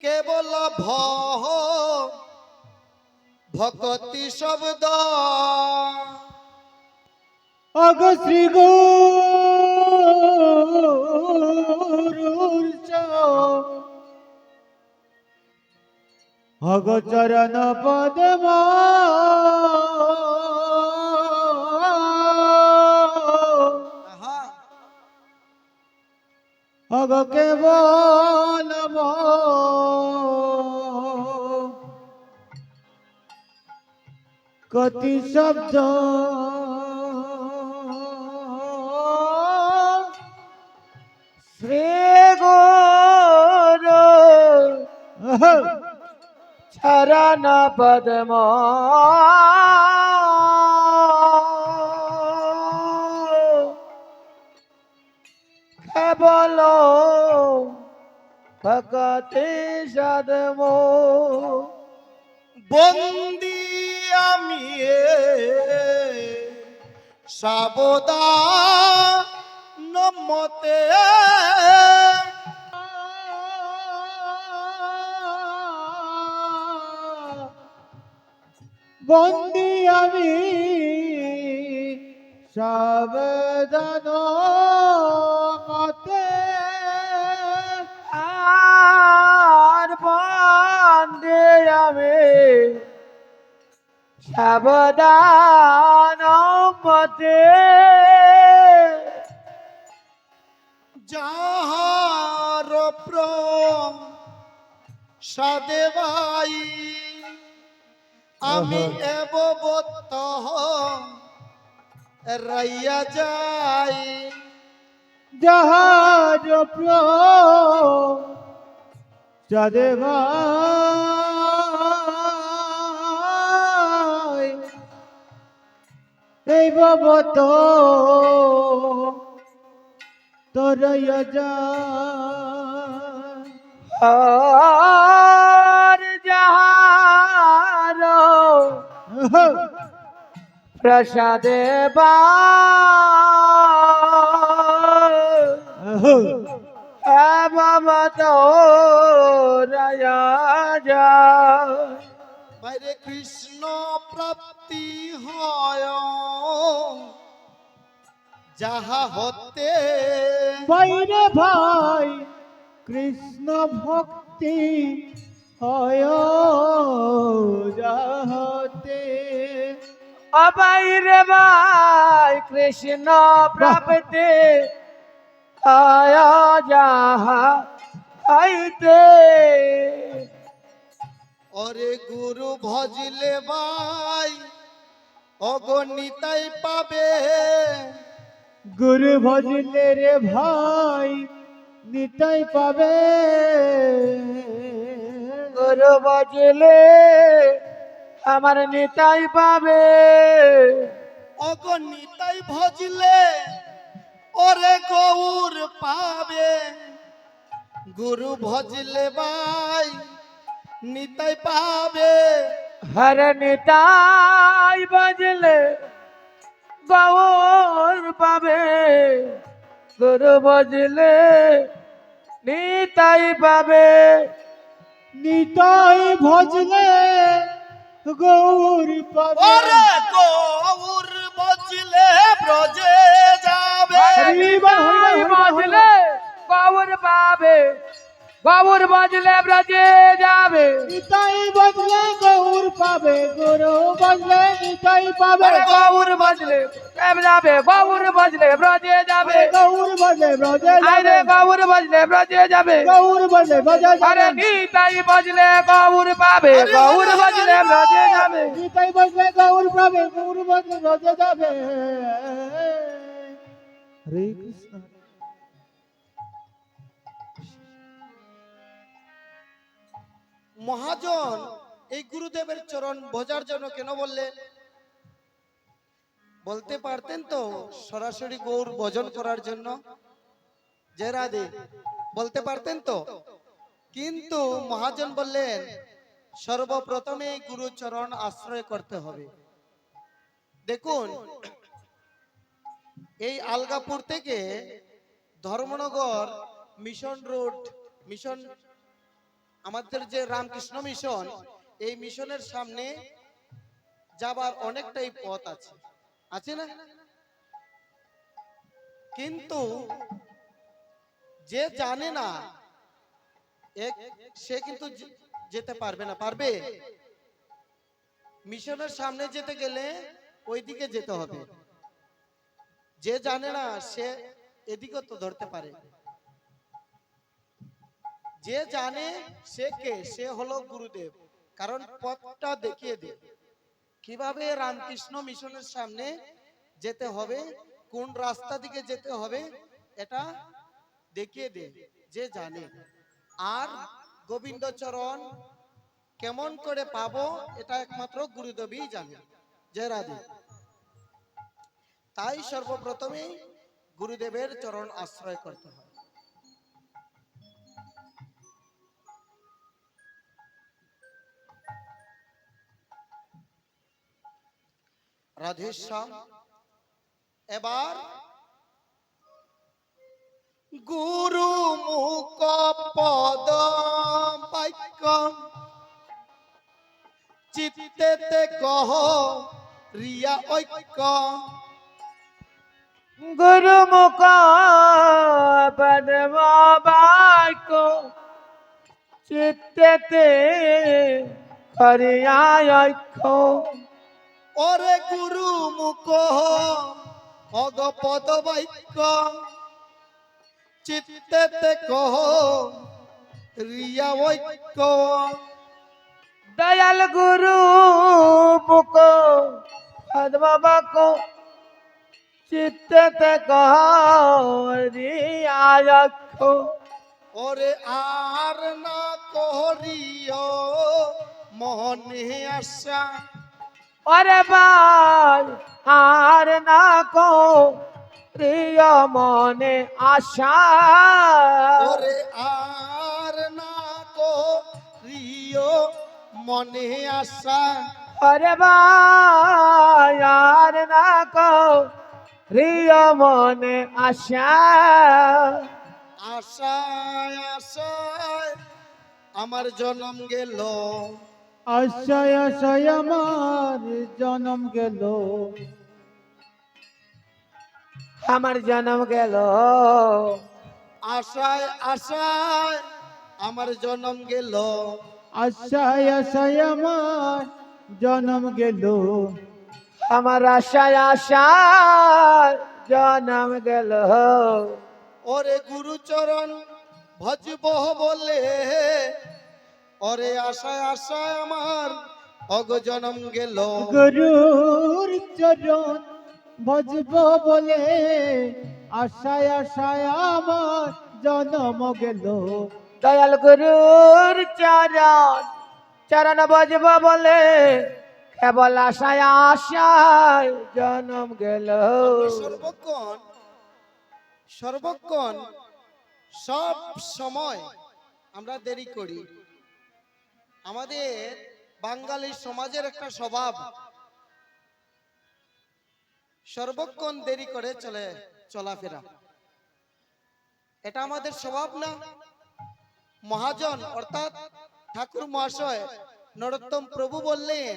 কেবল ভক্তি শব্দ অগ শ্রী গুরুর অগ চরণ পদ্ম অগ কেবল কতি শব্দ শ্রী গুরু চরণ পদ্ম কেবল ভগতি সদম বন্দি আমি সাবধান মতে বন্দি আমি সাবধান মতে আর বন্দি আমি সাবধান মতে যাহার সাদেবাই আমি এবত রাইয়া যাই যাহার সাদেবাই এই বাবত তোরয়া আর যাহার প্রসাদে বাবত রাজা বাইরে কৃষ্ণ প্রাপ্তি হয় যাহা হতে বাইরে ভাই কৃষ্ণ ভক্তি হয় যাহতে অবাইরে ভাই কৃষ্ণ প্রাপ্তি হয় যাহা হইতে ওরে গুরু ভজলে ভাই অগণিতাই পাবে গুরু ভজলে রে ভাই নিতাই পাবে গুরু ভজলে আমার নিতাই পাবে অগণিতাই ভজলে ওরে গৌর পাবে গুরু ভজলে ভাই নিতাই পাবে হর নিতাই ভজলে গৌর পাবে গুরু ভজলে নিতাই পাবে নিতাই ভজলে গৌর পাবে ওরে গৌর ভজলে ব্রজে যাবে নিতাই ভজলে গৌর পাবে গৌর ভজলে ব্রজে যাবে নিতাই ভজলে গৌর পাবে গুরু ভজলে নিতাই পাবে গৌর ভজলে যাবে গৌর ভজলে ব্রজে যাবে গৌর ভজলে ব্রজে যাবে গৌর ভজলে ব্রজে যাবে গৌর ভজলে ব্রজে যাবে নিতাই ভজলে গৌর পাবে গৌর ভজলে ব্রজে যাবে নিতাই ভজলে গৌর পাবে গৌর ভজলে ব্রজে যাবে হরে কৃষ্ণ মহাজন এই গুরুদেবের চরণ ভজার জন্য কেন বললেন বলতে পারতেন তো সরাসরি গৌর ভজন করার জন্য যে রাধে বলতে পারতেন তো কিন্তু মহাজন বললেন সর্বপ্রথমে গুরু চরণ আশ্রয় করতে হবে দেখুন এই আলগাপুর থেকে ধর্মনগর মিশন রোড মিশন আমাদের যে রামকৃষ্ণ মিশন, এই মিশনের সামনে যাবার অনেকটাই পথ আছে, আছে না? কিন্তু যে জানে না সে কিন্তু যেতে পারবে না। পারবে? মিশনের সামনে যেতে গেলে ওইদিকে যেতে হবে। যে জানে না সে এদিকে তো ধরতে পারে। যে জানে সে কে? সে হলো গুরুদেব। কারণ পথটা দেখিয়ে দেয় কিভাবে রামকৃষ্ণ মিশনের সামনে যেতে হবে, কোন রাস্তা দিকে যেতে হবে, এটা দেখিয়ে দেয় যে জানে। আর গোবিন্দচরণ কেমন করে পাবো, এটা একমাত্র গুরুদেবই জানে। জয় রাধে। তাই সর্বপ্রথমে গুরুদেবের চরণ আশ্রয় করতে হয়। রাধেশ্যাম। এবার গুরু মুখ পদ বাক্য চিত্তেতে কহ রিয়া ঐক্য। গুরুমুখ পদ্ম বাক্য চিত্তেতে করিয়ায় ঐক্য। ওরে গুরু মুখ অগ পদ বাক্য চিত্তেতে কহ রিয়া ঐক্য। দয়াল গুরু মুখ পদ্ম বাক্য চিত্তেতে করিয়ায় ঐক্য। ওরে আর না করিও মনে আশা। ওরে ভাই আর না কো প্রিয় মনে আশা। ওরে আর না করিও মনে আশা। ওরে ভাই আর না কো প্রিয় মনে আশা। আশায় আশায় আমার জন্ম গেল। আশায় আশায় আমার জন্ম গেল। আমার জন্ম গেল। আশায় আশায় আমার জন্ম গেল। আশায় আশায় আমার জন্ম গেল। আমার আশায় আশায় জন্ম গেল। ওরে গুরুচরণ ভজব বলে, ওরে আশায় আশায় আমার অগ জন্ম গেল। গুরুর চরণ ভজব বলে আশায় আশায় আমার জন্ম গেল। দয়াল গুরুর চরণ চরণ ভজব বলে কেবল আশায় আশায় জন্ম গেল। সর্বক্ষণ সর্বক্ষণ সব সময় আমরা দেরি করি। আমাদের বাঙালি সমাজের একটা স্বভাব, সর্বক্ষণ দেরি করে চলাফেরা। এটা আমাদের স্বভাব না? মহাজন অর্থাৎ ঠাকুর মহাশয় নরোত্তম প্রভু বললেন,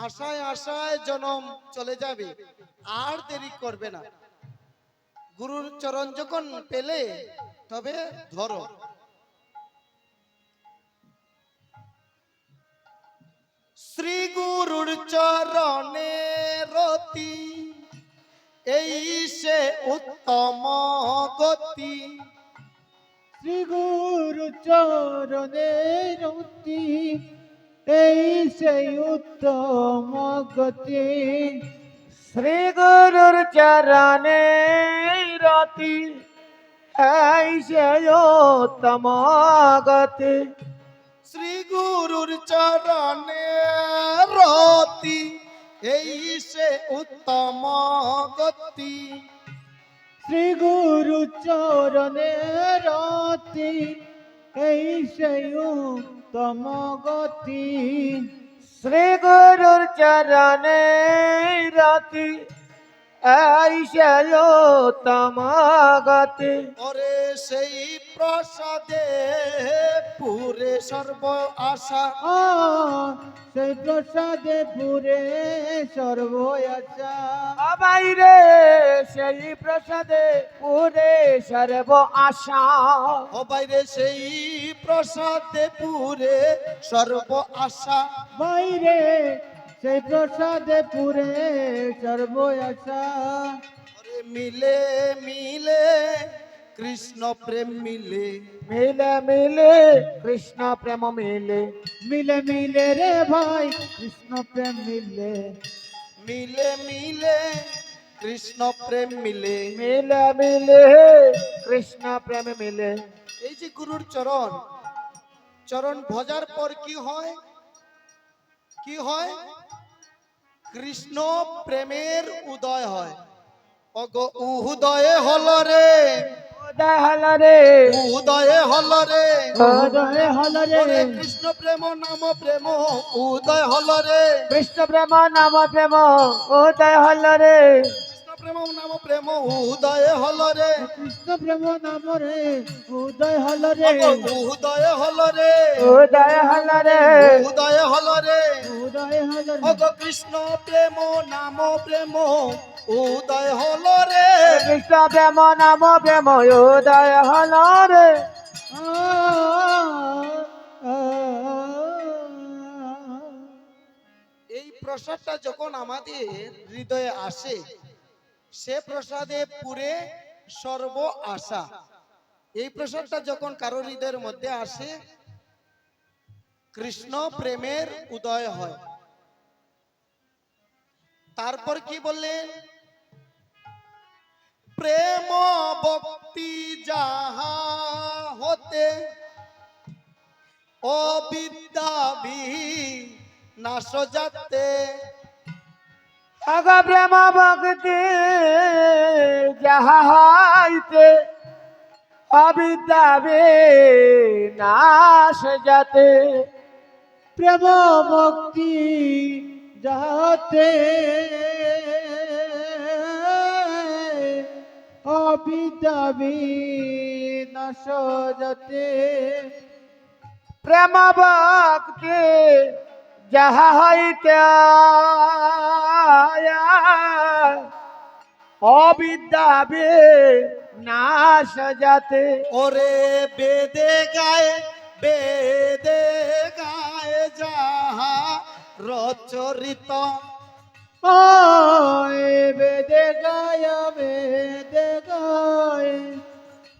আশায় আশায় জনম চলে যাবে, আর দেরি করবে না। গুরুর চরণ যখন পেলে তবে ধরো। শ্রী গুরুর চরণে রতি এই সে উত্তম গতি। শ্রী গুরু চরণে রতি এই সেই উত্তম গতি। শ্রী গুরুর চরণে রতি এই সেই উত্তম গতি। শ্রী গুরুর চরণে রতি এই সে উত্তম গতি। শ্রী গুরু চরণে রতি এই সেই উত্তম গতি। শ্রী গুরুর চরণে রতি এই সে তমাগতে ওরে সেই প্রসাদে পুরে সর্ব আশা, সেই প্রসাদে পুরে সর্ব আশা। বাইরে সেই প্রসাদে পুরে সর্ব আশা। ও বাইরে সেই প্রসাদে পুরে সর্ব আশা, বাইরে সেই প্রসাদে পুরে সর্ব আশা। ওরে মিলে মিলে কৃষ্ণ প্রেম মিলে, মিলে মিলে কৃষ্ণ প্রেম মিলে, মিলে মিলে রে ভাই কৃষ্ণ প্রেম মিলে, মিলে মিলে কৃষ্ণ প্রেম মিলে। মিলে মিলে কৃষ্ণ প্রেম মিলে। এই যে গুরুর চরণ, চরণ ভজার পর কি হয়? কি হয়? কৃষ্ণ প্রেমের উদয় হয়। অগো উদয়ে হল রে, উদয় হল রে, উদয়ে হল রে, উদয় হল রে, ওরে কৃষ্ণ প্রেম নাম প্রেম উদয় হল রে, কৃষ্ণ প্রেম নাম প্রেম উদয় হল রে, কৃষ্ণ প্রেম নাম প্রেম উদয় হল রে, কৃষ্ণ প্রেম নাম রে উদয় হল রে, অগো উদয় হল রে, উদয় হল রে, উদয় হল রে, উদয় হল রে, অগো কৃষ্ণ প্রেম নাম প্রেম উদয় হল রে। কৃষ্ণ প্রেম নাম প্রেম উদয় হল রে। এই প্রসাদটা যখন আমাদের হৃদয়ে আসে, সে প্রসাদে পুরে সর্ব আশা। এই প্রসাদটা যখন কারো হৃদয়ের মধ্যে আসে, কৃষ্ণ প্রেমের উদয় হয়। তারপর কি বললেন? প্রেম ভক্তি যাহা হতে অবিদ্যা নাশ যাতে, অগ প্রেম ভক্তি যাহা হইতে অবিদ্যা নাশ যাতে, প্রেম ভক্তি যাতে অবিদ্যা নাশ যাতে, প্রেম ভক্তি যাহা হইতে অবিদ্যা নাশ যাতে। ওরে বেদে গায়ে, বেদে গায়ে যাহা রচরিত, বেদে গায়, বেদে গায়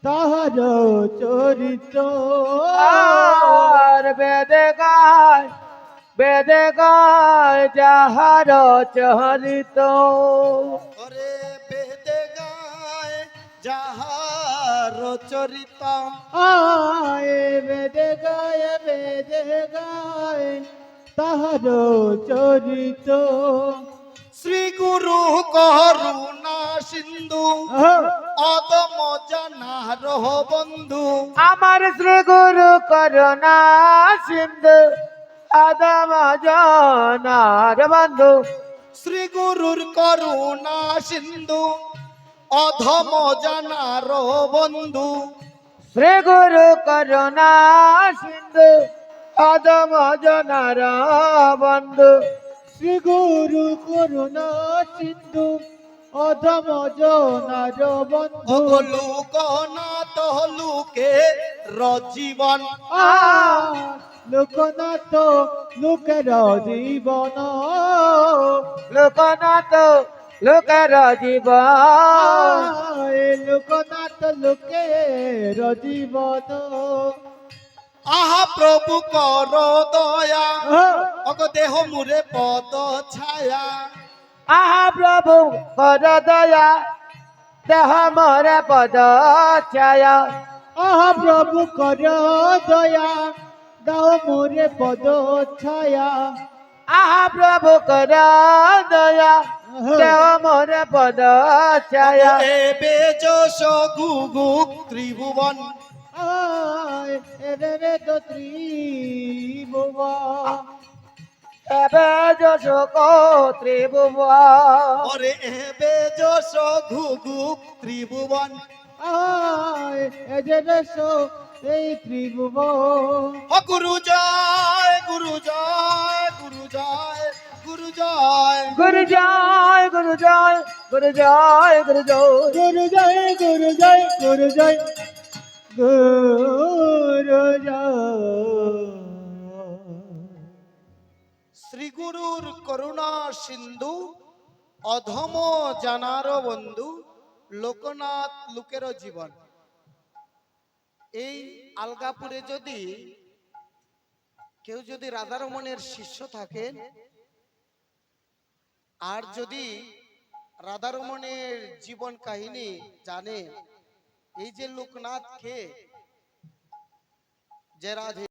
তাহার চরিত, আর বেদে গায়, বেদে গায় যাহার চরিত, ওরে বেদে গায়ে যাহা রচরিত, আয় বেদে গায়, বেদে গায় তাহার চরিত। শ্রী গুরু করুণা সিন্ধু অদম জানার বন্ধু, আমার শ্রী গুরু করুণা সিন্ধু আদম জানার বন্ধু, শ্রী গুরুর করুণা সিন্ধু অধম জানার বন্ধু, শ্রী গুরু করুণা সিন্ধু আদম জানার বন্ধু, শ্রী গুরু করুণা সিন্ধু অধম জানার বন্ধু, লোকনাথ লোকে রজীবন, লোকনাথ লোকের জীবন, লোকনাথ লোকের জীবন, লোকনাথ লোকের জীবন। আহা প্রভু কর দয়া, অগ দেহ মুরে পদ ছায়া, আহা প্রভু কর দয়া দেহ মোরে পদ ছায়া, আহা প্রভু কর দয়া দেহ মোরে পদ ছায়া, আহা প্রভু কর দয়া দেহ মোরে পদ ছায়া। এবে যশ গুগু ত্রিভুবন, রে তো ত্রিভুবন, এবে যশোক ত্রিভুবন ওরে এবে যশ ঘুঘু ত্রিভুবন আয় এ যে দেশ এই ত্রিভুবন ও গুরু জয় গুরু জয় গুরু জয় গুরু জয় গুরু জয় গুরু জয় গুরু জয় গুরু জয় গুরু জয় গুরু জয় গুরু জয় গুরু জয় শ্রী গুরুর করুণা সিন্ধু অধম জানার বন্ধু লোকনাথ লোকের জীবন। এই আলগাপুরে যদি কেউ যদি রাধারমণের শিষ্য থাকেন আর যদি রাধারমণের জীবন কাহিনী জানে, এই যে লোকনাথ কে যে রাধে